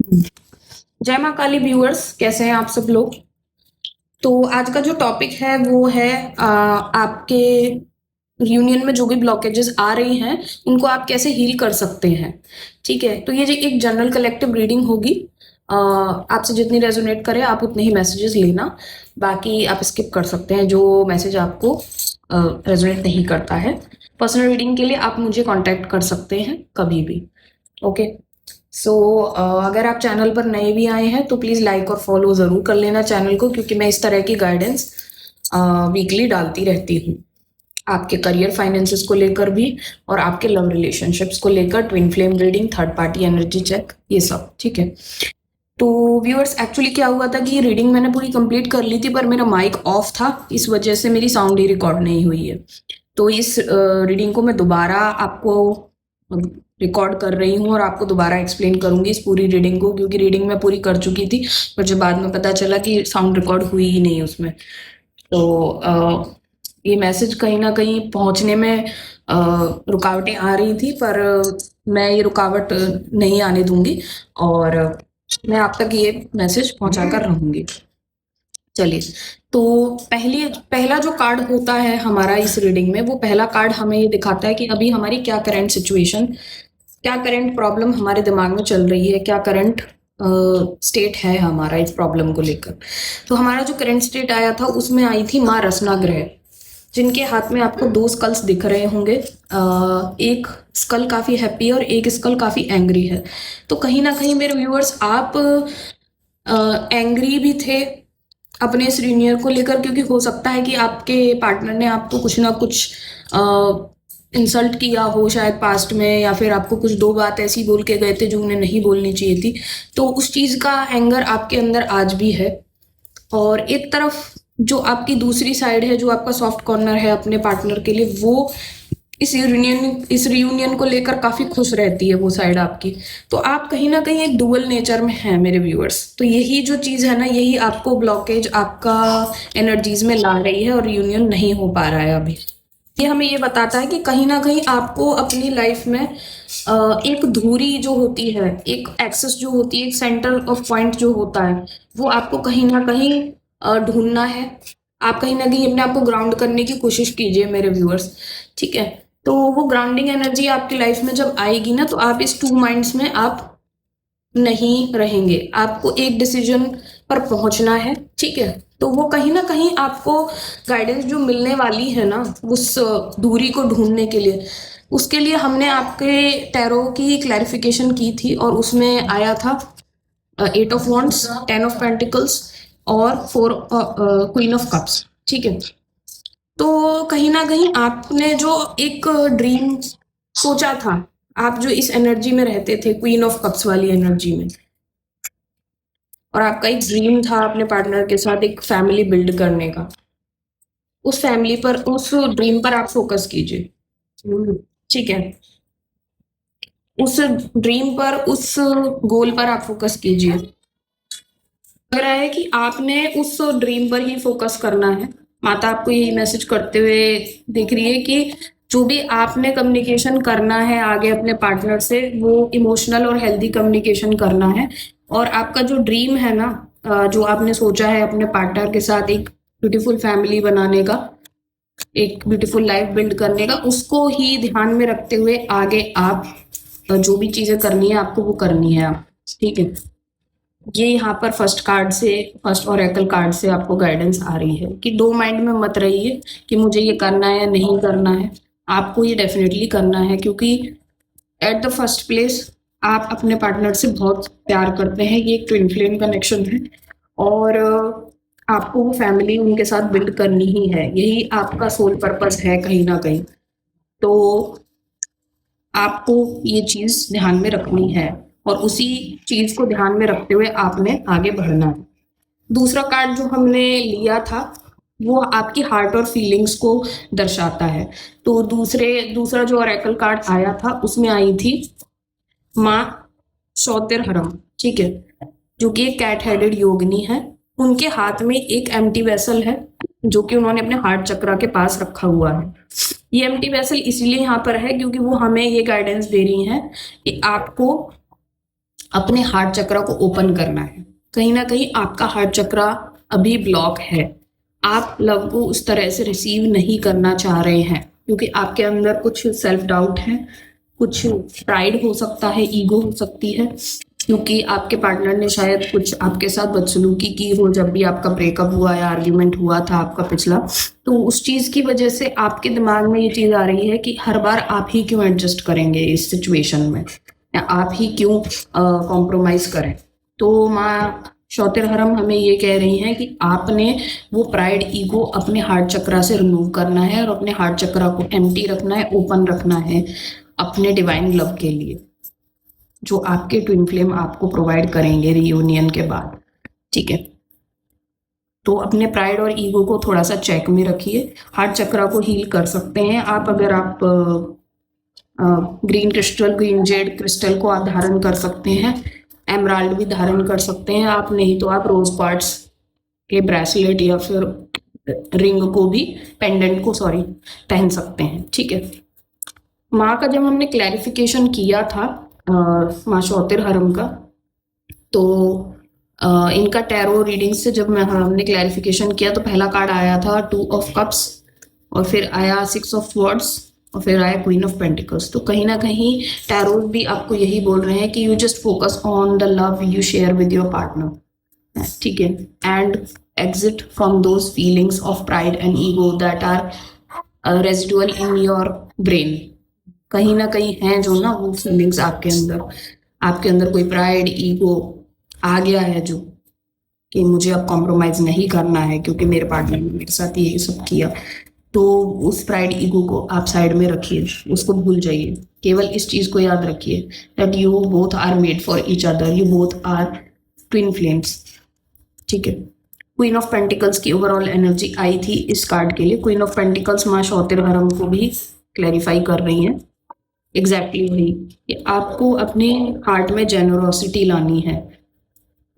जय माँ काली व्यूअर्स, कैसे हैं आप सब लोग। तो आज का जो टॉपिक है वो है आपके यूनियन में जो भी ब्लॉकेजेस आ रही हैं उनको आप कैसे हील कर सकते हैं। ठीक है, तो ये जो एक जनरल कलेक्टिव रीडिंग होगी, आपसे जितनी रेजोनेट करे आप उतने ही मैसेजेस लेना, बाकी आप स्किप कर सकते हैं जो मैसेज आपको रेजोनेट नहीं करता है। पर्सनल रीडिंग के लिए आप मुझे कांटेक्ट कर सकते हैं कभी भी। ओके, सो अगर आप चैनल पर नए भी आए हैं तो प्लीज़ लाइक और फॉलो ज़रूर कर लेना चैनल को, क्योंकि मैं इस तरह की गाइडेंस वीकली डालती रहती हूँ, आपके करियर फाइनेंसेस को लेकर भी और आपके लव रिलेशनशिप्स को लेकर, twin flame reading, third party energy check, ये सब। ठीक है, तो व्यूअर्स एक्चुअली क्या हुआ था कि ये रीडिंग मैंने पूरी कंप्लीट कर ली थी, पर मेरा माइक ऑफ था, इस वजह से मेरी साउंड ही रिकॉर्ड नहीं हुई है। तो इस रीडिंग को मैं दोबारा आपको रिकॉर्ड कर रही हूँ और आपको दोबारा एक्सप्लेन करूंगी इस पूरी रीडिंग को, क्योंकि रीडिंग मैं पूरी कर चुकी थी, पर जब बाद में पता चला कि साउंड रिकॉर्ड हुई ही नहीं उसमें। तो ये मैसेज कहीं ना कहीं पहुंचने में रुकावटें आ रही थी, पर मैं ये रुकावट नहीं आने दूंगी और मैं आप तक ये मैसेज पहुंचा कर रहूंगी। चलिए, तो पहला जो कार्ड होता है हमारा इस रीडिंग में, वो पहला कार्ड हमें ये दिखाता है कि अभी हमारी क्या करंट सिचुएशन, क्या करंट प्रॉब्लम हमारे दिमाग में चल रही है, क्या करंट स्टेट है हमारा इस प्रॉब्लम को लेकर। तो हमारा जो करंट स्टेट आया था उसमें आई थी माँ रसना ग्रह, जिनके हाथ में आपको दो स्कल्स दिख रहे होंगे। एक स्कल काफी हैप्पी है और एक स्कल काफी एंग्री है। तो कहीं ना कहीं मेरे व्यूअर्स आप एंग्री भी थे अपने इस रीनियर को लेकर, क्योंकि हो सकता है कि आपके पार्टनर ने आपको कुछ ना कुछ इंसल्ट किया हो शायद पास्ट में, या फिर आपको कुछ दो बात ऐसी बोल के गए थे जो उन्हें नहीं बोलनी चाहिए थी। तो उस चीज का एंगर आपके अंदर आज भी है। और एक तरफ जो आपकी दूसरी साइड है, जो आपका सॉफ्ट कॉर्नर है अपने पार्टनर के लिए, वो इस रियूनियन को लेकर काफी खुश रहती है वो साइड आपकी। तो आप कहीं ना कहीं एक डुअल नेचर में हैं मेरे व्यूअर्स। तो यही जो चीज है ना, यही आपको ब्लॉकेज आपका एनर्जीज में ला रही है और रियूनियन नहीं हो पा रहा है अभी। ये हमें ये बताता है कि कहीं ना कहीं आपको अपनी लाइफ में एक धुरी जो होती है, एक एक्सेस जो होती है, एक सेंटर ऑफ पॉइंट जो होता है, वो आपको कहीं ना कहीं ढूंढना है। आप कहीं ना कहीं अपने आप को ग्राउंड करने की कोशिश कीजिए मेरे व्यूअर्स। ठीक है, तो वो ग्राउंडिंग एनर्जी आपकी लाइफ में जब आएगी ना, तो आप इस टू माइंड्स में आप नहीं रहेंगे, आपको एक डिसीजन पर पहुंचना है। ठीक है, तो वो कहीं ना कहीं आपको गाइडेंस जो मिलने वाली है ना उस दूरी को ढूंढने के लिए, उसके लिए हमने आपके टैरो की क्लैरिफिकेशन की थी और उसमें आया था 8 ऑफ वॉन्ड्स, 10 ऑफ पेंटिकल्स और 4 क्वीन ऑफ कप्स। ठीक है, तो कहीं ना कहीं आपने जो एक ड्रीम सोचा था, आप जो इस एनर्जी में रहते थे, क्वीन ऑफ कप्स वाली एनर्जी में, और आपका एक ड्रीम था अपने पार्टनर के साथ एक फैमिली बिल्ड करने का, उस फैमिली पर, उस ड्रीम पर आप फोकस कीजिए। ठीक है, उस ड्रीम पर, उस गोल पर आप फोकस कीजिए। लग रहा है कि आपने उस ड्रीम पर ही फोकस करना है। माता आपको यही मैसेज करते हुए दिख रही है कि जो भी आपने कम्युनिकेशन करना है आगे अपने पार्टनर से, वो इमोशनल और हेल्दी कम्युनिकेशन करना है। और आपका जो ड्रीम है ना, जो आपने सोचा है अपने पार्टनर के साथ एक ब्यूटीफुल फैमिली बनाने का, एक ब्यूटीफुल लाइफ बिल्ड करने का, उसको ही ध्यान में रखते हुए आगे आप जो भी चीजें करनी है आपको वो करनी है आप। ठीक है, ये यहाँ पर फर्स्ट ओरेकल कार्ड से आपको गाइडेंस आ रही है कि दो माइंड में मत रहिए कि मुझे ये करना है या नहीं करना है। आपको ये डेफिनेटली करना है, क्योंकि एट द फर्स्ट प्लेस आप अपने पार्टनर से बहुत प्यार करते हैं, ये एक ट्विन फ्लेम कनेक्शन है और आपको वो फैमिली उनके साथ बिल्ड करनी ही है, यही आपका सोल पर्पस है कहीं ना कहीं। तो आपको ये चीज ध्यान में रखनी है और उसी चीज को ध्यान में रखते हुए आपने आगे बढ़ना है। दूसरा कार्ड जो हमने लिया था वो आपकी हार्ट और फीलिंग्स को दर्शाता है। तो दूसरा जो ऑरेकल कार्ड आया था उसमें आई थी माँ शौतिरहरम। ठीक है, जो कि एक कैट हेडेड योगिनी है। उनके हाथ में एक एम्प्टी वेसल है जो कि उन्होंने अपने हार्ट चक्रा के पास रखा हुआ है। ये एम्प्टी वेसल इसीलिए यहाँ पर है क्योंकि वो हमें ये गाइडेंस दे रही हैं कि आपको अपने हार्ट चक्रा को ओपन करना है। कहीं ना कहीं आपका हार्ट चक्रा अभी ब्लॉक है, आप लव को उस तरह से रिसीव नहीं करना चाह रहे हैं क्योंकि आपके अंदर कुछ सेल्फ डाउट है, कुछ प्राइड हो सकता है, ईगो हो सकती है, क्योंकि आपके पार्टनर ने शायद कुछ आपके साथ बदसलूकी की हो जब भी आपका ब्रेकअप हुआ या आर्ग्यूमेंट हुआ था आपका पिछला। तो उस चीज की वजह से आपके दिमाग में ये चीज आ रही है कि हर बार आप ही क्यों एडजस्ट करेंगे इस सिचुएशन में, या आप ही क्यों कॉम्प्रोमाइज करें। तो माँ शौतिरहरम हमें ये कह रही हैं कि आपने वो प्राइड ईगो अपने हार्ट चक्रा से रिमूव करना है और अपने हार्ट चक्रा को एम्प्टी रखना है, ओपन रखना है अपने डिवाइन लव के लिए, जो आपके ट्विन फ्लेम आपको प्रोवाइड करेंगे रियूनियन के बाद। ठीक है, तो अपने प्राइड और ईगो को थोड़ा सा चेक में रखिए। हार्ट चक्रा को हील कर सकते हैं आप अगर आप green crystal, green Z crystal को आप धारण कर सकते हैं, एमराल्ड भी धारण कर सकते हैं आप, नहीं तो आप रोज क्वार्ट्ज के ब्रेसलेट या फिर रिंग को भी, पेंडेंट को सॉरी, पहन सकते हैं। ठीक है, माँ का जब हमने क्लैरिफिकेशन किया था माँ शौतिरहरम का, तो इनका टैरो रीडिंग से जब हमने क्लैरिफिकेशन किया तो पहला कार्ड आया था 2 ऑफ कप्स, और फिर आया 6 ऑफ स्वॉर्ड्स, और फिर आया क्वीन ऑफ पेंटिकल्स। तो कहीं ना कहीं टैरो भी आपको यही बोल रहे हैं कि you just focus on the love you share with your partner. ठीक है, and exit from those feelings of pride and ego that are residual in your brain. कहीं ना कहीं हैं जो ना वो फीलिंग्स आपके अंदर कोई प्राइड ईगो आ गया है जो कि मुझे अब कॉम्प्रोमाइज नहीं करना है क्योंकि मेरे पार्टनर ने मेरे साथ ये सब किया। तो उस प्राइड ईगो को आप साइड में रखिए, उसको भूल जाइए, केवल इस चीज को याद रखिए that you both are made for each other, you both are twin flames. ठीक है, क्वीन ऑफ पेंटिकल्स की ओवरऑल एनर्जी आई थी इस कार्ड के लिए। क्वीन ऑफ पेंटिकल्स माँ शौतिरहरम को भी क्लैरिफाई कर रही हैं एग्जैक्टली वही कि आपको अपने हार्ट में जेनरोसिटी लानी है।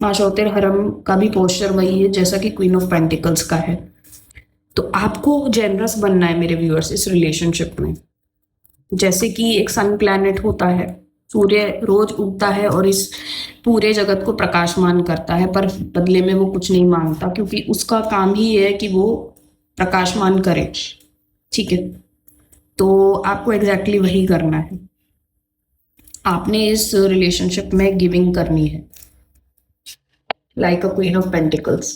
माँ शौतिरहरम का भी पोस्चर वही है जैसा कि क्वीन ऑफ पेंटिकल्स का है। तो आपको जेनरस बनना है मेरे व्यूअर्स इस रिलेशनशिप में। जैसे कि एक सन प्लैनेट होता है, सूर्य रोज उगता है और इस पूरे जगत को प्रकाशमान करता है, पर बदले में वो कुछ नहीं मांगता क्योंकि उसका काम ही है कि वो प्रकाशमान करे। ठीक है, तो आपको एग्जैक्टली वही करना है। आपने इस रिलेशनशिप में गिविंग करनी है like a queen of pentacles.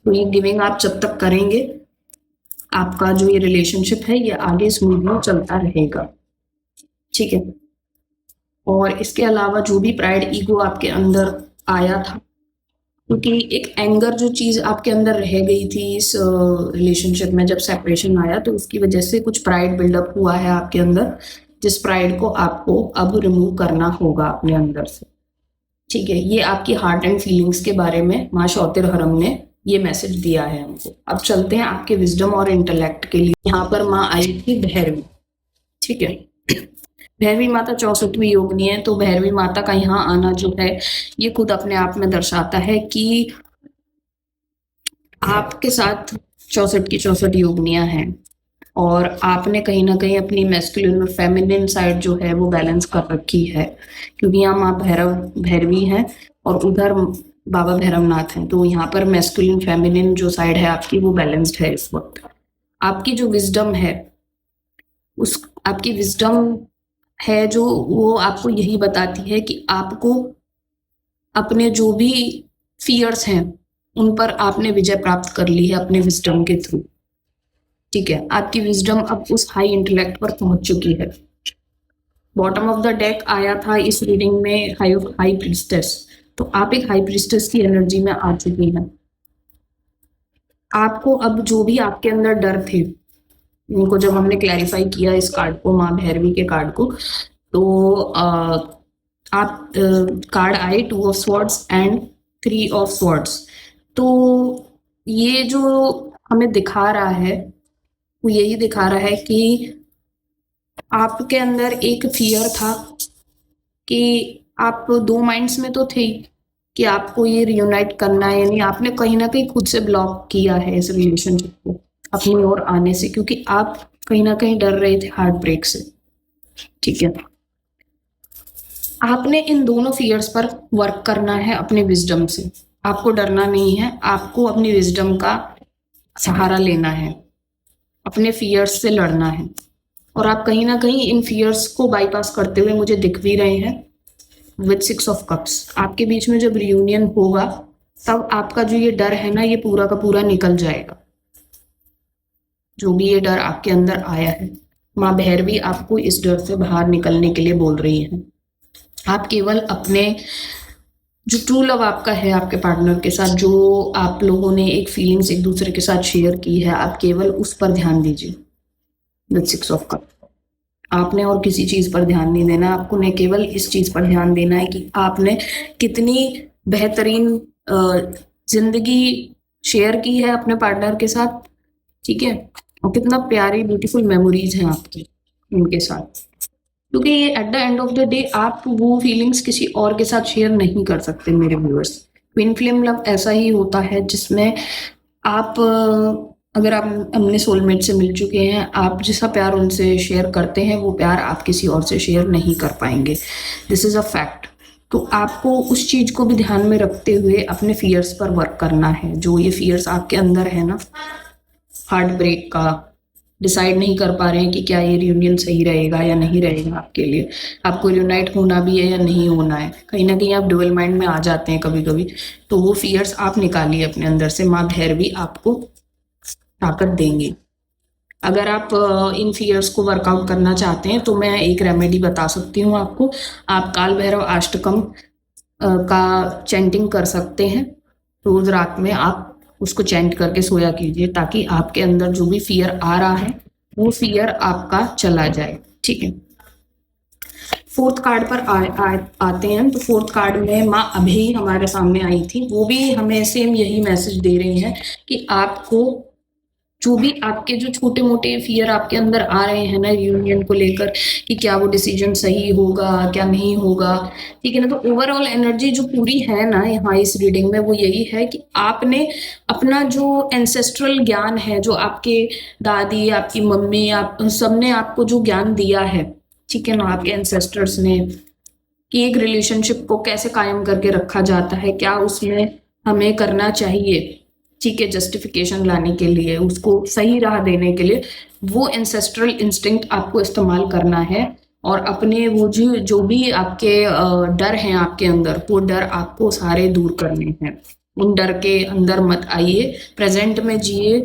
तो ये गिविंग आप जब तक करेंगे आपका जो ये रिलेशनशिप है ये आगे स्मूथली चलता रहेगा। ठीक है, और इसके अलावा जो भी प्राइड ईगो आपके अंदर आया था, क्योंकि एक एंगर जो चीज आपके अंदर रह गई थी इस रिलेशनशिप में जब सेपरेशन आया, तो उसकी वजह से कुछ प्राइड बिल्डअप हुआ है आपके अंदर, जिस प्राइड को आपको अब रिमूव करना होगा अपने अंदर से। ठीक है, ये आपकी हार्ट एंड फीलिंग्स के बारे में माँ शौतिरहरम ने ये मैसेज दिया है हमको। अब चलते हैं आपके विजडम और इंटेलेक्ट के लिए। यहाँ पर माँ आई थी भैरवी। ठीक है, भैरवी माता 64वीं योगिनी है, तो भैरवी माता का यहाँ आना जो है ये खुद अपने आप में दर्शाता है कि आपके साथ 64 की 64 योगिनियां हैं और आपने कहीं ना कहीं अपनी मैस्कुलिन और फेमिनिन साइड जो है वो बैलेंस कर रखी है, क्योंकि यहाँ माँ भैरवी हैं और उधर बाबा भैरवनाथ हैं। तो यहाँ पर मैस्कुलिन फेमिनिन जो साइड है आपकी वो बैलेंस्ड है इस वक्त। आपकी जो विजडम है उस आपकी विजडम है जो वो आपको यही बताती है कि आपको अपने जो भी फियर्स हैं उन पर आपने विजय प्राप्त कर ली है अपने विजडम के थ्रू। ठीक है, आपकी विजडम अब उस हाई इंटेलेक्ट पर पहुंच चुकी है। बॉटम ऑफ द डेक आया था इस रीडिंग में हाई प्रीस्टेस, तो आप एक हाई प्रीस्टेस की एनर्जी में आ चुकी हैं। आपको अब जो भी आपके अंदर डर थे उनको जब हमने क्लैरिफाई किया इस कार्ड को, माँ भैरवी के कार्ड को, तो आप कार्ड आए 2 of swords and 3 of swords. तो ये जो हमें दिखा रहा है वो यही दिखा रहा है कि आपके अंदर एक फियर था कि आप 2 माइंड्स में तो थे कि आपको ये रियूनाइट करना है, यानी आपने कहीं ना कहीं खुद से ब्लॉक किया है इस रिलेशनशिप को अपनी ओर आने से, क्योंकि आप कहीं ना कहीं डर रहे थे हार्ट ब्रेक से। ठीक है, आपने इन दोनों फियर्स पर वर्क करना है अपने विजडम से। आपको डरना नहीं है, आपको अपनी विजडम का सहारा लेना है, अपने फियर्स से लड़ना है। और आप कहीं ना कहीं इन फियर्स को बाईपास करते हुए मुझे दिख भी रहे हैं विद 6 ऑफ कप्स। आपके बीच में जब रियूनियन होगा तब आपका जो ये डर है ना, ये पूरा का पूरा निकल जाएगा। जो भी ये डर आपके अंदर आया है, माँ भैरवी आपको इस डर से बाहर निकलने के लिए बोल रही है। आप केवल अपने जो ट्रू लव आपका है आपके पार्टनर के साथ, जो आप लोगों ने एक फीलिंग्स एक दूसरे के साथ शेयर की है, आप केवल उस पर ध्यान दीजिए विद 6 ऑफ कप। आपने और किसी चीज पर ध्यान नहीं देना, आपको न केवल इस चीज पर ध्यान देना है कि आपने कितनी बेहतरीन जिंदगी शेयर की है अपने पार्टनर के साथ, ठीक है, और कितना प्यारी ब्यूटीफुल मेमोरीज हैं आपकी उनके साथ। क्योंकि ये at the end of the day आप वो फीलिंग्स किसी और के साथ शेयर नहीं कर सकते मेरे व्यूअर्स। ट्विन फ्लेम लव ऐसा ही होता है जिसमें आप अगर आप अपने सोलमेट से मिल चुके हैं, आप जैसा प्यार उनसे शेयर करते हैं वो प्यार आप किसी और से शेयर नहीं कर पाएंगे। This is a fact. तो आपको उस चीज को भी ध्यान में रखते हुए अपने फियर्स पर वर्क करना है। जो ये फियर्स आपके अंदर है ना, हार्ट ब्रेक का, डिसाइड नहीं कर पा रहे हैं कि क्या ये रियूनियन सही रहेगा या नहीं रहेगा आपके लिए, आपको रियूनाइट होना भी है या नहीं होना है, कहीं ना कहीं आप डुअल माइंड में आ जाते हैं कभी कभी। तो वो फियर्स आप निकालिए अपने अंदर से, माँ भैरवी आपको ताकत देंगी। अगर आप इन फियर्स को वर्कआउट करना चाहते हैं तो मैं एक रेमेडी बता सकती हूँ आपको। आप काल भैरव अष्टकम का चैंटिंग कर सकते हैं। रोज रात में आप उसको चैंट करके सोया कीजिए, ताकि आपके अंदर जो भी फियर आ रहा है वो फियर आपका चला जाए, ठीक है। फोर्थ कार्ड पर आते हैं। तो फोर्थ कार्ड में माँ अभी हमारे सामने आई थी, वो भी हमें सेम यही मैसेज दे रही हैं कि आपको जो भी आपके जो छोटे मोटे फियर आपके अंदर आ रहे हैं ना यूनियन को लेकर, कि क्या वो डिसीजन सही होगा क्या नहीं होगा, ठीक है ना। तो ओवरऑल एनर्जी जो पूरी है ना यहाँ इस रीडिंग में वो यही है कि आपने अपना जो एंसेस्ट्रल ज्ञान है, जो आपके दादी आपकी मम्मी आप सबने आपको जो ज्ञान दिया है, ठीक है ना, आपके एंसेस्टर्स ने, कि एक रिलेशनशिप को कैसे कायम करके रखा जाता है, क्या उसमें हमें करना चाहिए, ठीक है, जस्टिफिकेशन लाने के लिए, उसको सही राह देने के लिए, वो एंसेस्ट्रल इंस्टिंक्ट आपको इस्तेमाल करना है। और अपने वो जो भी आपके डर हैं आपके अंदर, वो डर आपको सारे दूर करने हैं। उन डर के अंदर मत आइए, प्रेजेंट में जिए,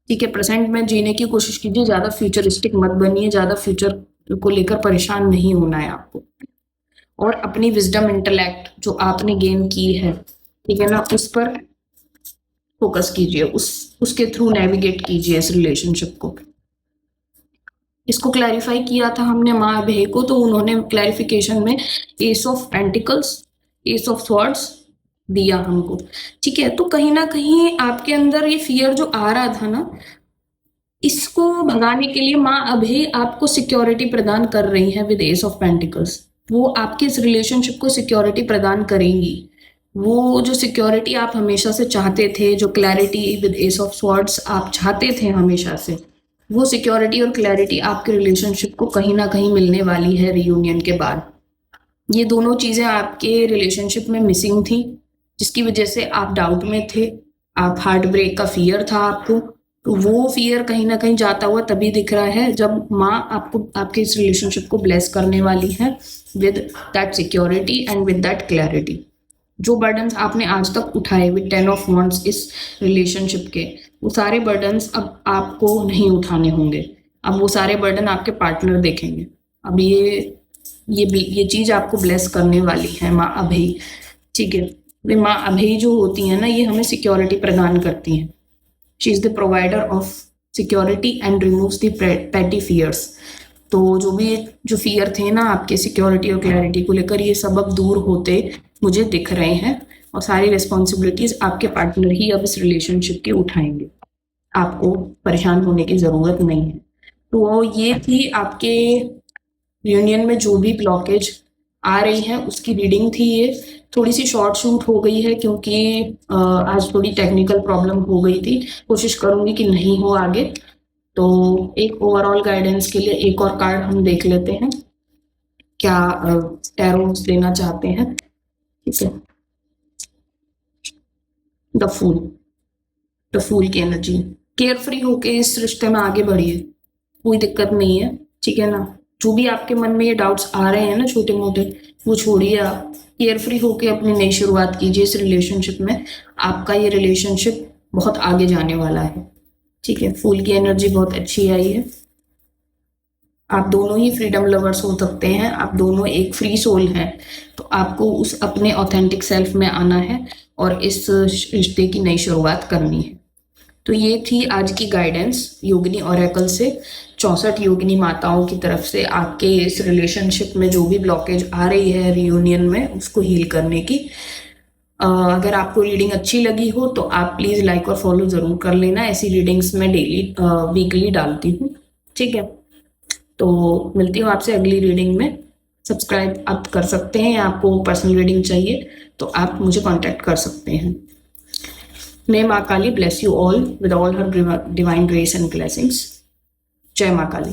ठीक है, प्रेजेंट में जीने की कोशिश कीजिए, ज्यादा फ्यूचरिस्टिक मत बनिए, ज्यादा फ्यूचर को लेकर परेशान नहीं होना है आपको। और अपनी विजडम इंटेलेक्ट जो आपने गेन की है, ठीक है ना, उस पर फोकस कीजिए, उसके थ्रू नेविगेट कीजिए इस रिलेशनशिप को। इसको क्लैरिफाई किया था हमने माँ अभय को, तो उन्होंने क्लैरिफिकेशन में S of pentacles, S of swords दिया हमको, ठीक है। तो कहीं ना कहीं आपके अंदर ये फियर जो आ रहा था ना, इसको भगाने के लिए माँ अभय आपको सिक्योरिटी प्रदान कर रही है विद एस ऑफ पेंटिकल्स। वो आपके इस रिलेशनशिप को सिक्योरिटी प्रदान करेंगी। वो जो सिक्योरिटी आप हमेशा से चाहते थे, जो clarity with S of swords आप चाहते थे हमेशा से, वो सिक्योरिटी और क्लैरिटी आपके रिलेशनशिप को कहीं ना कहीं मिलने वाली है रियूनियन के बाद। ये दोनों चीजें आपके रिलेशनशिप में मिसिंग थी, जिसकी वजह से आप डाउट में थे, आप हार्ट ब्रेक का फियर था आपको। तो वो फियर कहीं ना कहीं जाता हुआ तभी दिख रहा है जब माँ आपको आपके इस रिलेशनशिप को ब्लेस करने वाली है with that security and with that clarity. जो बर्डन्स आपने आज तक उठाए विद 10 ऑफ वांड्स इस रिलेशनशिप के, वो सारे बर्डन्स अब आपको नहीं उठाने होंगे। अब वो सारे बर्डन आपके पार्टनर देखेंगे। अब ये चीज आपको ब्लेस करने वाली है माँ अभय, ठीक है। वे माँ अभय जो होती है ना, ये हमें सिक्योरिटी प्रदान करती हैं। She is the provider of security and removes the पेटी फियर्स। तो जो फियर थे ना आपके सिक्योरिटी और क्लैरिटी को लेकर, ये सब अब दूर होते मुझे दिख रहे हैं, और सारी रिस्पॉन्सिबिलिटीज आपके पार्टनर ही अब इस रिलेशनशिप की उठाएंगे। आपको परेशान होने की जरूरत नहीं है। तो ये थी आपके यूनियन में जो भी ब्लॉकेज आ रही है उसकी रीडिंग थी। ये थोड़ी सी शॉर्ट शूट हो गई है क्योंकि आज थोड़ी टेक्निकल प्रॉब्लम हो गई थी। कोशिश करूंगी कि नहीं हो आगे। तो एक ओवरऑल गाइडेंस के लिए एक और कार्ड हम देख लेते हैं क्या टैरोट्स देना चाहते हैं। ठीक है, द फूल, द फूल की एनर्जी, केयर फ्री होके इस रिश्ते में आगे बढ़िए, कोई दिक्कत नहीं है। ठीक है ना, जो भी आपके मन में ये डाउट्स आ रहे हैं ना छोटे मोटे, वो छोड़िए, आप केयर फ्री होके अपनी नई शुरुआत कीजिए इस रिलेशनशिप में। आपका ये रिलेशनशिप बहुत आगे जाने वाला है। ठीक है, फूल की एनर्जी बहुत अच्छी आई है। आप दोनों ही फ्रीडम लवर्स हो सकते हैं, आप दोनों एक फ्री सोल हैं, तो आपको उस अपने ऑथेंटिक सेल्फ में आना है और इस रिश्ते की नई शुरुआत करनी है। तो ये थी आज की गाइडेंस योगिनी ओरेकल से, 64 योगिनी माताओं की तरफ से आपके इस रिलेशनशिप में जो भी ब्लॉकेज आ रही है रियूनियन में, उसको हील करने की। अगर आपको रीडिंग अच्छी लगी हो तो आप प्लीज़ लाइक और फॉलो ज़रूर कर लेना, ऐसी रीडिंग्स मैं डेली वीकली डालती हूँ। ठीक है, तो मिलती हूँ आपसे अगली रीडिंग में। सब्सक्राइब आप कर सकते हैं, या आपको पर्सनल रीडिंग चाहिए तो आप मुझे कांटेक्ट कर सकते हैं। May Maa Kali bless you all with all her divine grace and blessings. Jai Maa Kali.